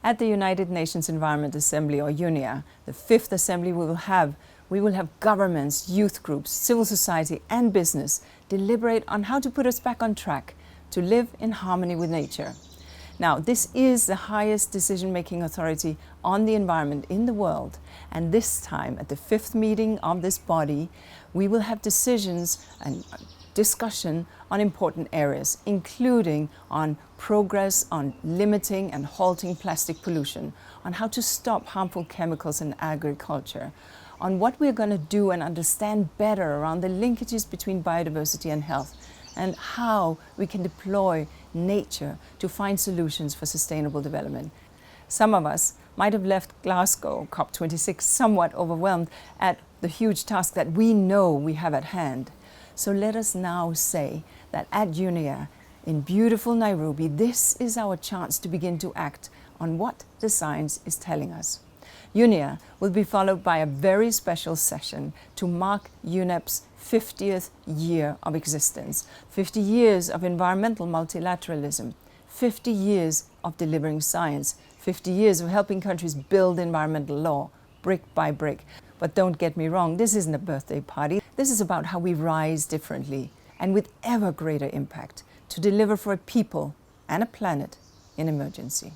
At the United Nations Environment Assembly, or UNEA, the fifth assembly we will have governments, youth groups, civil society and business deliberate on how to put us back on track to live in harmony with nature. Now, this is the highest decision-making authority on the environment in the world, and this time, at the fifth meeting of this body, we will have decisions and discussion on important areas, including on progress on limiting and halting plastic pollution, on how to stop harmful chemicals in agriculture, on what we're going to do and understand better around the linkages between biodiversity and health, and how we can deploy nature to find solutions for sustainable development. Some of us might have left Glasgow, COP26, somewhat overwhelmed at the huge task that we know we have at hand. So let us now say that at UNEA, in beautiful Nairobi, this is our chance to begin to act on what the science is telling us. UNEA will be followed by a very special session to mark UNEP's 50th year of existence, 50 years of environmental multilateralism, 50 years of delivering science, 50 years of helping countries build environmental law, brick by brick. But don't get me wrong, this isn't a birthday party. This is about how we rise differently and with ever greater impact to deliver for a people and a planet in emergency.